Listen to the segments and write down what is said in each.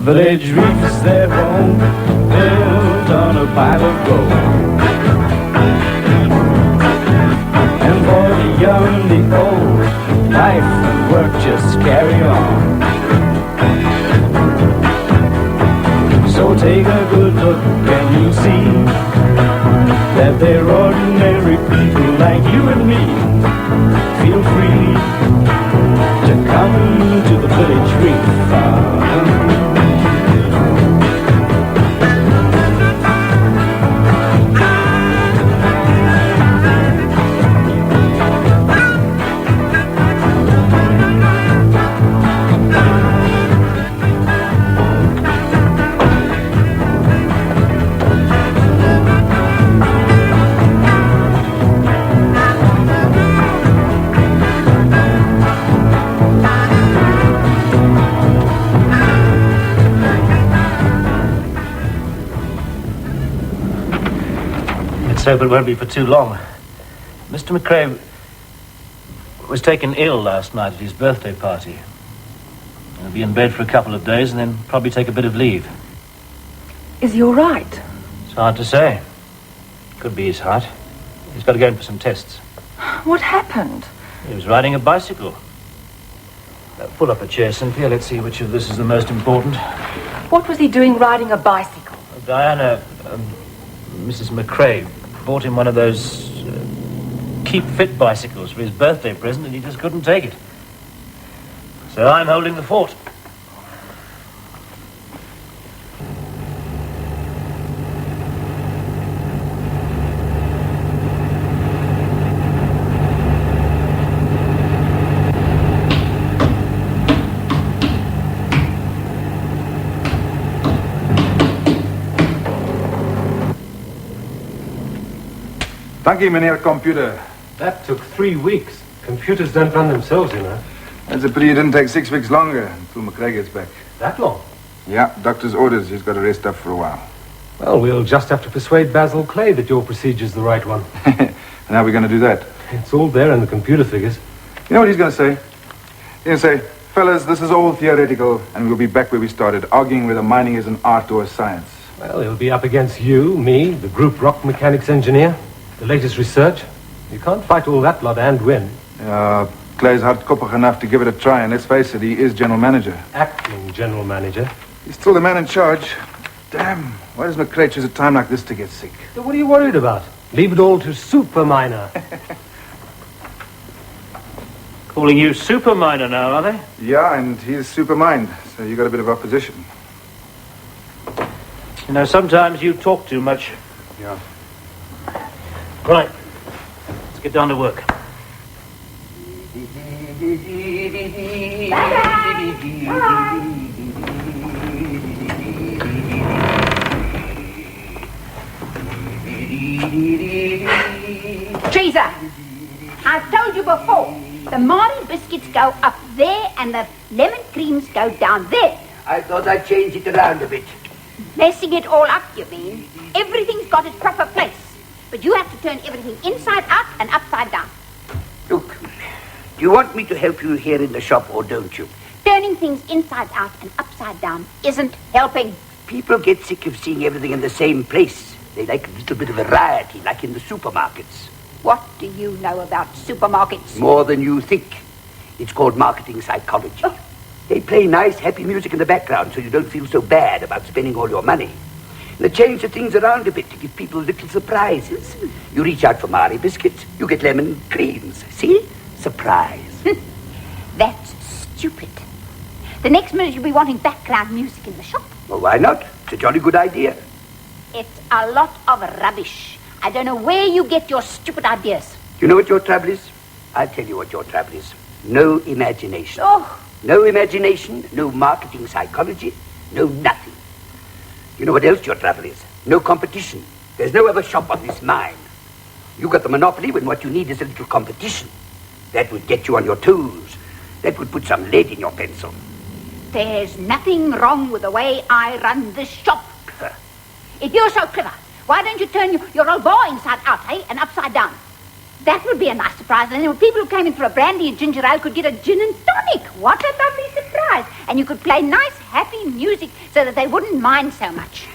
Village Reef is their home, built on a pile of gold. And for the young and the old, life and work just carry on. So take a good look and you'll see that they're ordinary people like you and me. Feel free to come to the Village Reef. Let's hope it won't be for too long. Mr. McCrae was taken ill last night at his birthday party. He'll be in bed for a couple of days and then probably take a bit of leave. Is he all right? It's hard to say. Could be his heart. He's got to go in for some tests. What happened? He was riding a bicycle. Pull up a chair, Cynthia. Let's see which of this is the most important. What was he doing riding a bicycle? Diana, Mrs. McCrae, bought him one of those Keep Fit bicycles for his birthday present, and he just couldn't take it. So I'm holding the fort. Thank you, meneer computer. That took 3 weeks. Computers don't run themselves, you know. That's a pity it didn't take 6 weeks longer until McCrae gets back. That long? Yeah, doctor's orders. He's got to rest up for a while. Well, we'll just have to persuade Basil Clay that your procedure's the right one. And how are we going to do that? It's all there in the computer figures. You know what he's going to say? He's going to say, fellas, this is all theoretical, and we'll be back where we started, arguing whether mining is an art or a science. Well, he'll be up against you, me, the group rock mechanics engineer, the latest research. You can't fight all that lot and win. Clay's hardkoppig enough to give it a try, and let's face it, he is general manager. Acting general manager. He's still the man in charge. Damn, why does McCrae choose a time like this to get sick? So what are you worried about? Leave it all to Superminer. Calling you Superminer now, are they? Yeah, and he's Supermind, so you got a bit of opposition. You know, sometimes you talk too much. Yeah. Right. Let's get down to work. Teresa, I've told you before, the Mari biscuits go up there and the lemon creams go down there. I thought I'd change it around a bit. Messing it all up, you mean? Everything's got its proper place. But you have to turn everything inside out and upside down. Look, do you want me to help you here in the shop or don't you? Turning things inside out and upside down isn't helping. People get sick of seeing everything in the same place. They like a little bit of variety, like in the supermarkets. What do you know about supermarkets? More than you think. It's called marketing psychology. Oh. They play nice, happy music in the background so you don't feel so bad about spending all your money. They change the things around a bit to give people little surprises. You reach out for Mari biscuits, you get lemon creams. See? Surprise. That's stupid. The next minute you'll be wanting background music in the shop. Well, why not? It's a jolly good idea. It's a lot of rubbish. I don't know where you get your stupid ideas. You know what your trouble is? I'll tell you what your trouble is. No imagination. Oh. No imagination, no marketing psychology, no nothing. You know what else your trouble is? No competition. There's no other shop on this mine. You got the monopoly when what you need is a little competition. That would get you on your toes. That would put some lead in your pencil. There's nothing wrong with the way I run this shop. If you're so clever, why don't you turn your old bar inside out, hey, and upside down? That would be a nice surprise. And then people who came in for a brandy and ginger ale could get a gin and tonic. What a lovely surprise. criticize, and you could play nice, happy music so that they wouldn't mind so much.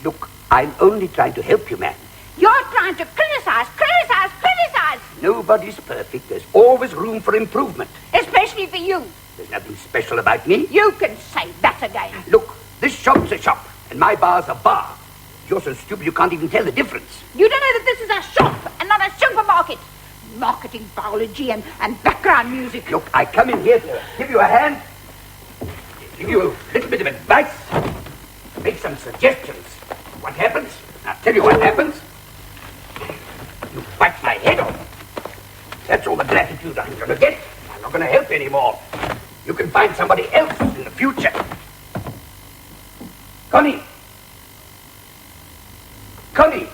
Look, I'm only trying to help you, man. You're trying to criticize. Nobody's perfect. There's always room for improvement. Especially for you. There's nothing special about me. You can say that again. Look, this shop's a shop, and my bar's a bar. You're so stupid you can't even tell the difference. You don't know that this is a shop and not a supermarket. Marketing biology and background music. Look, I come in here to give you a hand, give you a little bit of advice, make some suggestions. What happens? I'll tell you what happens. You bite my head off. That's all the gratitude I'm going to get. I'm not going to help anymore. You can find somebody else in the future. Connie! Connie!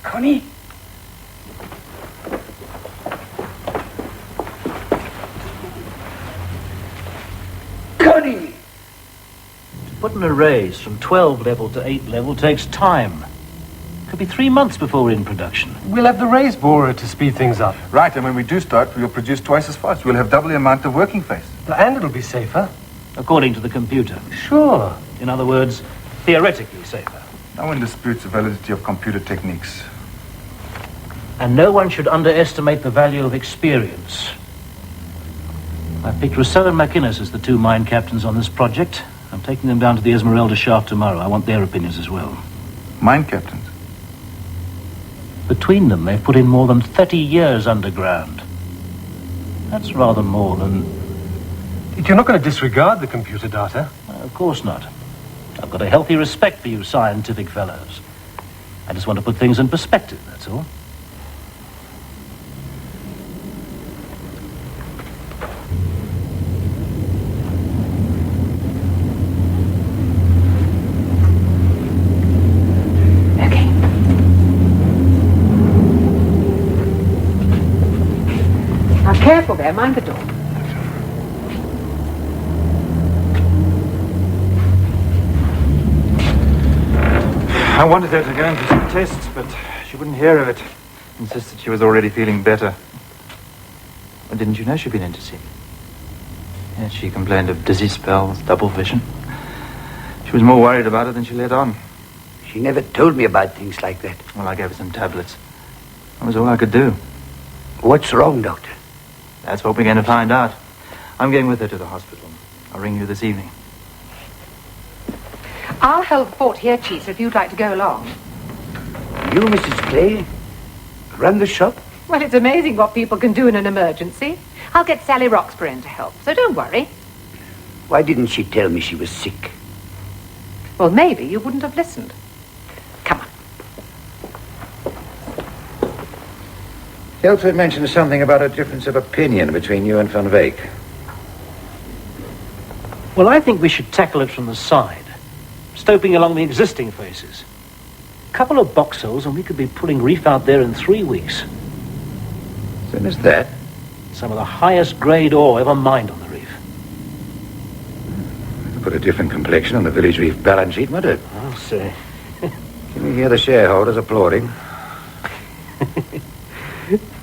Connie? Connie! To put an arrays from 12 level to 8 level takes time. Could be 3 months before we're in production. We'll have the raise borer to speed things up. Right, and when we do start, we'll produce twice as fast. We'll have double the amount of working face. And it'll be safer. According to the computer. Sure. In other words, theoretically safer. No one disputes the validity of computer techniques. And no one should underestimate the value of experience. I've picked Rousseau and McInnes as the 2 mine captains on this project. I'm taking them down to the Esmeralda shaft tomorrow. I want their opinions as well. Mine captains? Between them, they've put in more than 30 years underground. That's rather more than... You're not going to disregard the computer data. Of course not. I've got a healthy respect for you scientific fellows. I just want to put things in perspective, that's all. Careful there, mind the door. I wanted her to go in for some tests, but she wouldn't hear of it. Insisted she was already feeling better. Well, didn't you know she'd been in to see me? Yes, she complained of dizzy spells, double vision. She was more worried about it than she let on. She never told me about things like that. Well, I gave her some tablets. That was all I could do. What's wrong, Doctor? That's what we're going to find out. I'm going with her to the hospital. I'll ring you this evening. I'll hold the fort here, Chief, if you'd like to go along. You, Mrs. Clay, run the shop? Well, it's amazing what people can do in an emergency. I'll get Sally Roxburgh in to help, so don't worry. Why didn't she tell me she was sick? Well, maybe you wouldn't have listened. Come on. Hilford mentioned something about a difference of opinion between you and Van Veek. Well, I think we should tackle it from the side, stoping along the existing faces. A couple of box holes and we could be pulling reef out there in 3 weeks. Soon as that? Some of the highest grade ore ever mined on the reef. Put a different complexion on the village reef balance sheet, wouldn't it? I'll say. Can you hear the shareholders applauding?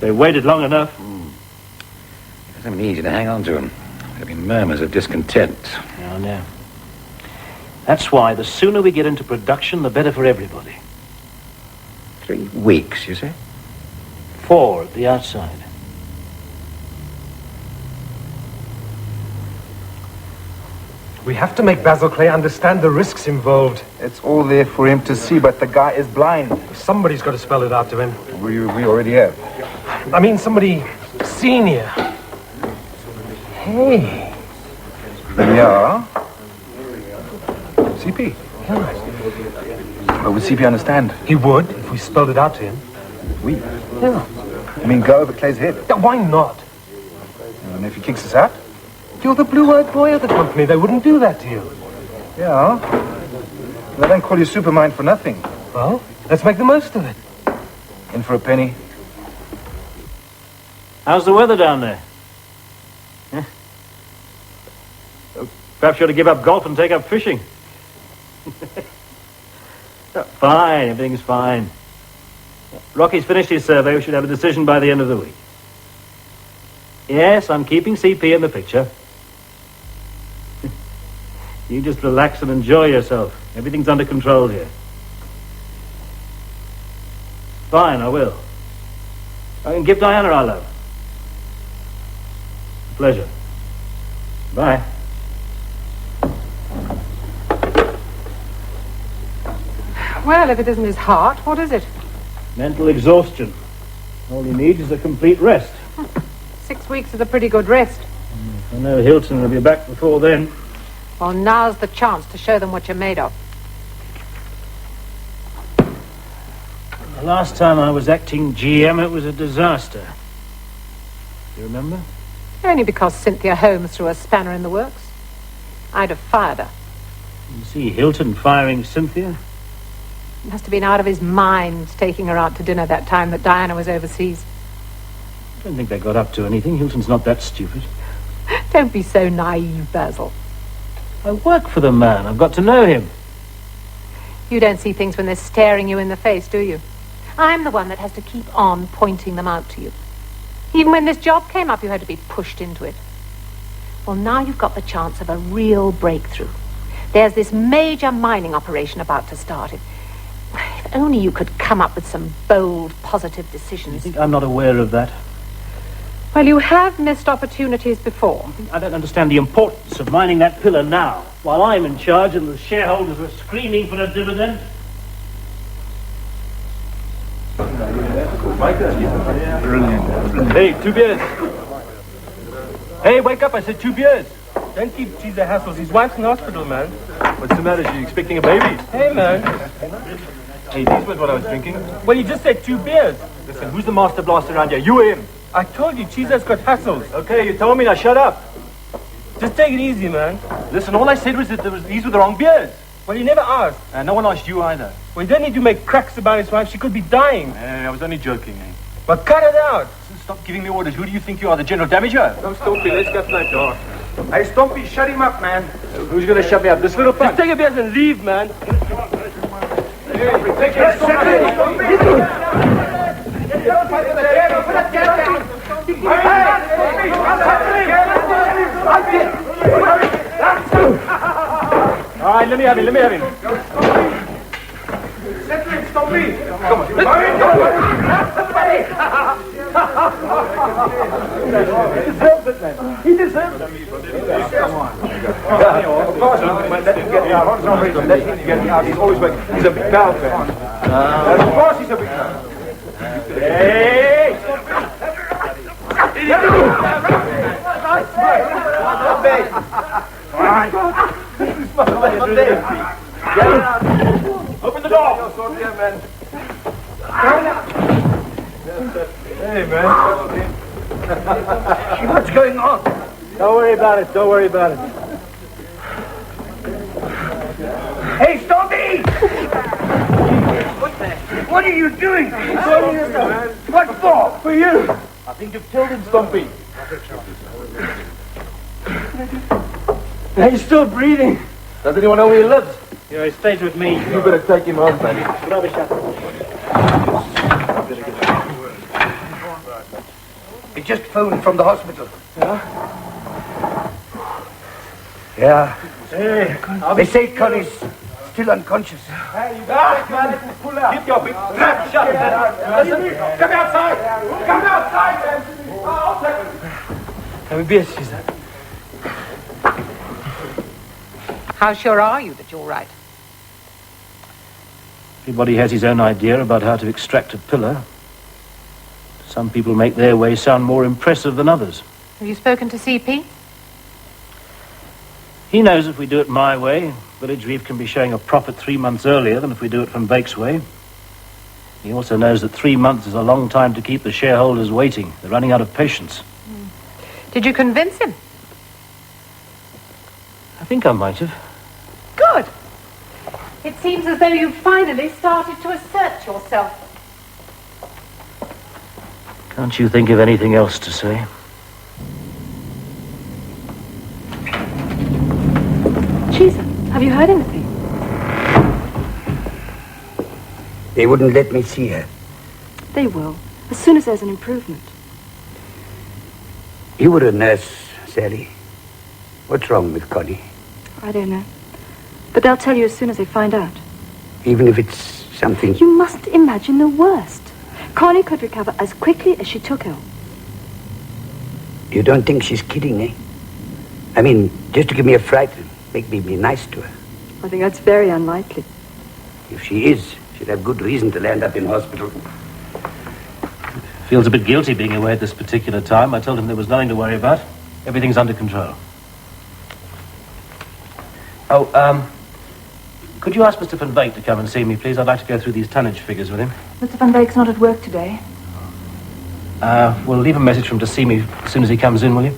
They waited long enough. It hasn't been easy to hang on to them. There have been murmurs of discontent. I know. That's why the sooner we get into production, the better for everybody. 3 weeks, you say? 4 at the outside. We have to make Basil Clay understand the risks involved. It's all there for him to see, but the guy is blind. Somebody's got to spell it out to him. We already have. I mean, somebody senior. Hey. Yeah. CP. Yeah. Well, would CP understand? He would, if we spelled it out to him. We? Yeah. I mean, go over Clay's head. Yeah, why not? And if he kicks us out? You're the blue-eyed boy of the company. They wouldn't do that to you. Yeah. They don't call you Supermind for nothing. Well, let's make the most of it. In for a penny. How's the weather down there? Yeah. Perhaps you ought to give up golf and take up fishing. Fine, everything's fine. Rocky's finished his survey. We should have a decision by the end of the week. Yes, I'm keeping CP in the picture. You just relax and enjoy yourself. Everything's under control here. Fine, I will. I can give Diana our love. Pleasure. Bye. Well, if it isn't his heart, what is it? Mental exhaustion. All he needs is a complete rest. 6 weeks is a pretty good rest. I know Hilton will be back before then. Well, now's the chance to show them what you're made of. The last time I was acting GM, it was a disaster. You remember? Only because Cynthia Holmes threw a spanner in the works. I'd have fired her. You see Hilton firing Cynthia? He must have been out of his mind taking her out to dinner that time that Diana was overseas. I don't think they got up to anything. Hilton's not that stupid. Don't be so naive, Basil. I work for the man. I've got to know him. You don't see things when they're staring you in the face, do you? I'm the one that has to keep on pointing them out to you. Even when this job came up, you had to be pushed into it. Well, now you've got the chance of a real breakthrough. There's this major mining operation about to start. If only you could come up with some bold, positive decisions. You think I'm not aware of that? Well, you have missed opportunities before. I don't understand the importance of mining that pillar now, while I'm in charge and the shareholders are screaming for a dividend. Hey, 2 beers. Hey, wake up, I said 2 beers. Don't keep Cheezer hassles. His wife's in hospital, man. What's the matter? She expecting a baby? Hey, man. Hey, these weren't what I was drinking. Well, you just said 2 beers. Listen, who's the master blaster around here? You or him? I told you, Cheezer's got hassles. Okay, you told me, now shut up. Just take it easy, man. Listen, all I said was that these were the wrong beers. Well, you never asked. No one asked you either. Well, you don't need to make cracks about his wife. She could be dying. I was only joking, eh? Well, cut it out. Stop giving me orders. Who do you think you are, the general damager? Come, Stumpy, let's get that door. Hey, Stumpy, shut him up, man. Who's going to shut me up? This little punk? Just take a beer and leave, man. Take it, all right, let me have him. Settle him, Stumpy. Come on. He deserves it, man. He deserves it. Come on. Of course, let him get out. Let him get out. He's always working. He's a big pal, man. Of course he's a big pal. Hey! Open the door! Hey, man. What's going on? Don't worry about it. Hey, Stumpy! What are you doing? What for? For you. I think you've killed him, Stumpy. He's still breathing. Does anyone know where he lives? Yeah, he stays with me. You better take him home, buddy. Rubbish up. He just phoned from the hospital. Yeah? Hey, They say Connie's still unconscious. Hey, you got man. Pull out. Keep your big trap shut. Come outside. Come outside, man. I'll take it. Have a beer, Caesar. How sure are you that you're right? everybody has his own idea about how to extract a pillar. Some people make their way sound more impressive than others. Have you spoken to CP? He knows if we do it my way, Village Reef can be showing a profit 3 months earlier than if we do it from Bake's way. He also knows that 3 months is a long time to keep the shareholders waiting. They're running out of patience. Did you convince him? I think I might have. Good. It seems as though you've finally started to assert yourself. Can't you think of anything else to say? Cheezer, have you heard anything? They wouldn't let me see her. They will, as soon as there's an improvement. You were a nurse, Sally. What's wrong with Connie? I don't know. But they'll tell you as soon as they find out. Even if it's something... You must imagine the worst. Connie could recover as quickly as she took ill. You don't think she's kidding, eh? I mean, just to give me a fright and make me be nice to her. I think that's very unlikely. If she is, she'd have good reason to land up in hospital. Feels a bit guilty being away at this particular time. I told him there was nothing to worry about. Everything's under control. Oh, could you ask Mr. Van Beek to come and see me, please? I'd like to go through these tonnage figures with him. Mr. Van Beek's not at work today. We'll leave a message for him to see me as soon as he comes in, will you?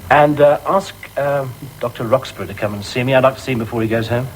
And ask Dr. Roxburgh to come and see me. I'd like to see him before he goes home.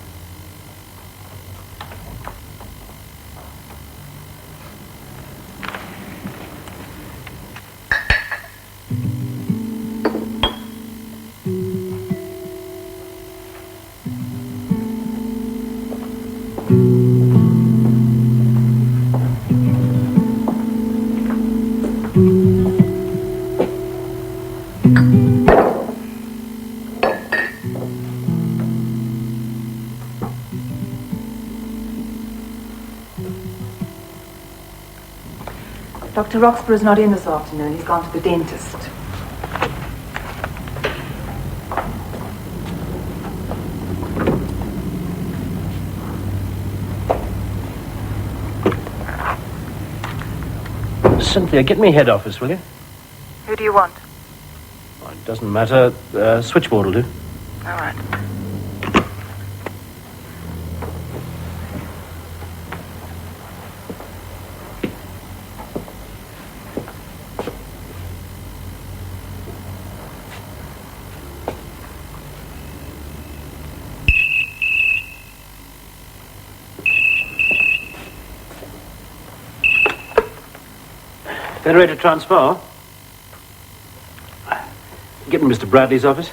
Dr. Roxburgh's not in this afternoon. He's gone to the dentist. Cynthia, get me head office, will you? Who do you want? Oh, it doesn't matter. Switchboard will do. All right. Federated Transfer. Get me Mr. Bradley's office.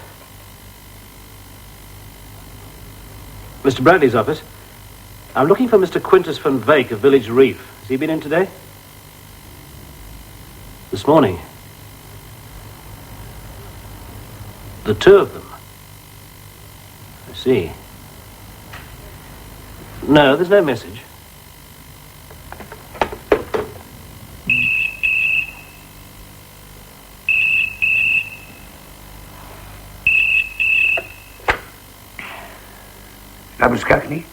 Mr. Bradley's office. I'm looking for Mr. Quintus Van Beek of Village Reef. Has he been in today? This morning. The two of them. I see. No, there's no message. Labuschagne?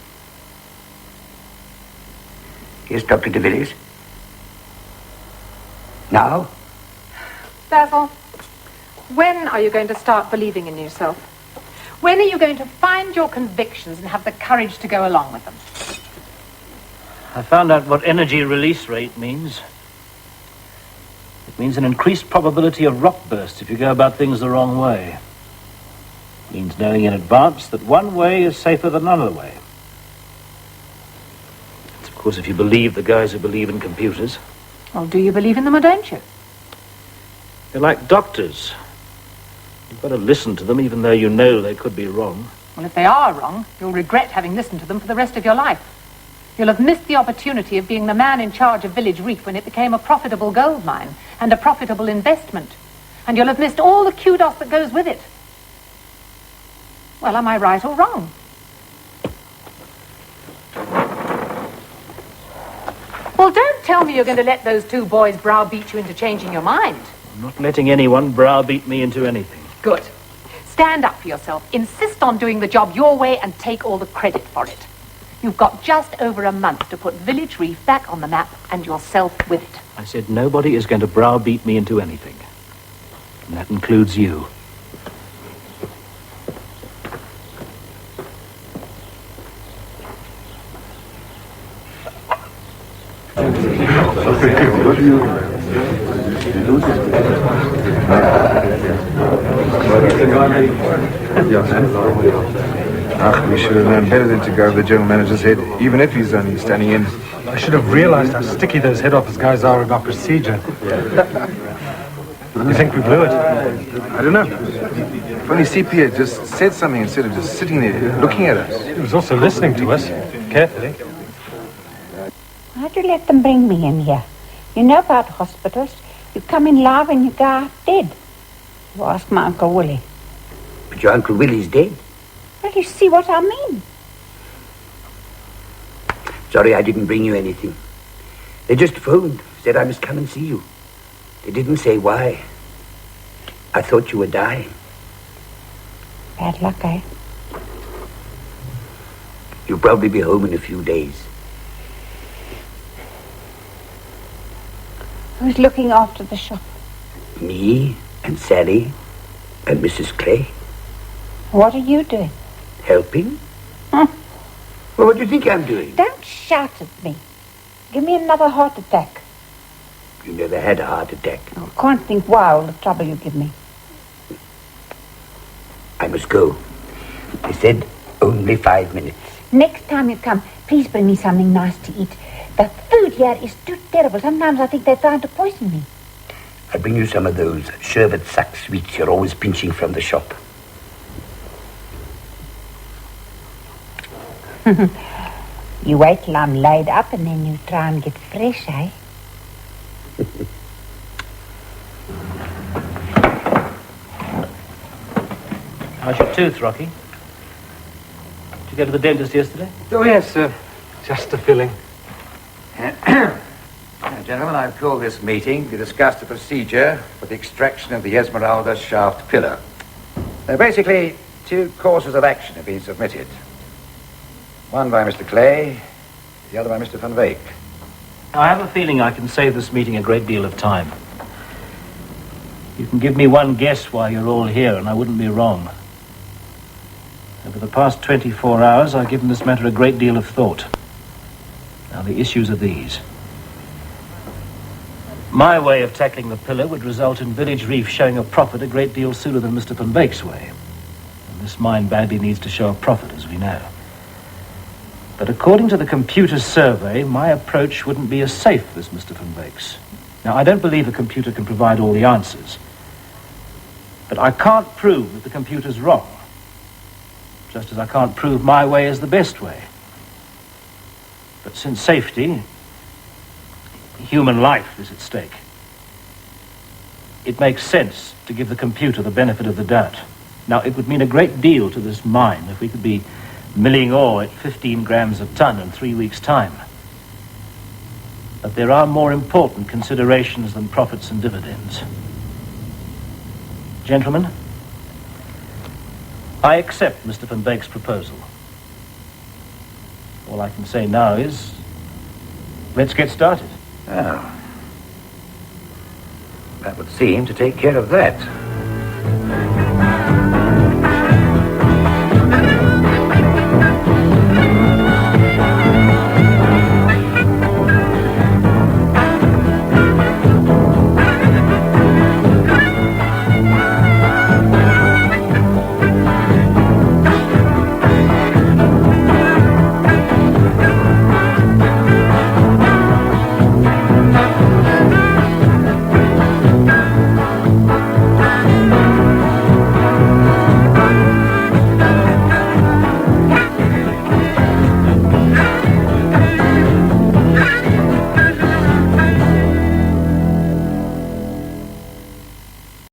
Here's Dr. de Villiers. Now? Basil, when are you going to start believing in yourself? When are you going to find your convictions and have the courage to go along with them? I found out what energy release rate means. It means an increased probability of rock bursts if you go about things the wrong way. It means knowing in advance that one way is safer than another way. It's, of course, if you believe the guys who believe in computers. Well, do you believe in them or don't you? They're like doctors. You've got to listen to them even though you know they could be wrong. Well, if they are wrong, you'll regret having listened to them for the rest of your life. You'll have missed the opportunity of being the man in charge of Village Reef when it became a profitable gold mine and a profitable investment. And you'll have missed all the kudos that goes with it. Well, am I right or wrong? Well, don't tell me you're going to let those two boys browbeat you into changing your mind. I'm not letting anyone browbeat me into anything. Good. Stand up for yourself. Insist on doing the job your way and take all the credit for it. You've got just over a month to put Village Reef back on the map and yourself with it. I said nobody is going to browbeat me into anything. And that includes you. We should have known better than to go over the general manager's head, even if he's only standing in. I should have realized how sticky those head office guys are about procedure. You think we blew it? I don't know. If only CP had just said something instead of just sitting there looking at us. He was also listening to us, carefully. Why'd you let them bring me in here? You know about hospitals. You come in live and you go out dead. You ask my Uncle Willie. But your Uncle Willie's dead. Well, you see what I mean. Sorry I didn't bring you anything. They just phoned, said I must come and see you. They didn't say why. I thought you were dying. Bad luck, eh? You'll probably be home in a few days. Who's looking after the shop? Me and Sally and Mrs. Clay. What are you doing? Helping? Huh? Well, what do you think I'm doing? Don't shout at me. Give me another heart attack. You never had a heart attack. I can't think why all the trouble you give me. I must go. They said only 5 minutes. Next time you come, please bring me something nice to eat. The food here is too terrible. Sometimes I think they're trying to poison me. I'll bring you some of those sherbet sack sweets you're always pinching from the shop. You wait till I'm laid up and then you try and get fresh, eh? How's your tooth, Rocky? Did you go to the dentist yesterday? Oh, yes, sir. Just a filling. Gentlemen, I've called this meeting to discuss the procedure for the extraction of the Esmeralda shaft pillar. Basically, 2 courses of action have been submitted. One by Mr. Clay, the other by Mr. Van Wyk. I have a feeling I can save this meeting a great deal of time. You can give me one guess why you're all here, and I wouldn't be wrong. Over the past 24 hours, I've given this matter a great deal of thought. Now, the issues are these. My way of tackling the pillar would result in Village Reef showing a profit a great deal sooner than Mr. Van Wyk's way. And this mine badly needs to show a profit, as we know. But according to the computer survey, my approach wouldn't be as safe as Mr. Van Wyk's. Now, I don't believe a computer can provide all the answers. But I can't prove that the computer's wrong. Just as I can't prove my way is the best way. But since safety, human life is at stake, it makes sense to give the computer the benefit of the doubt. Now, it would mean a great deal to this mine if we could be milling ore at 15 grams a ton in 3 weeks' time. But there are more important considerations than profits and dividends. Gentlemen, I accept Mr. Van Wyk's proposal. All I can say now is, let's get started. Oh. That would seem to take care of that.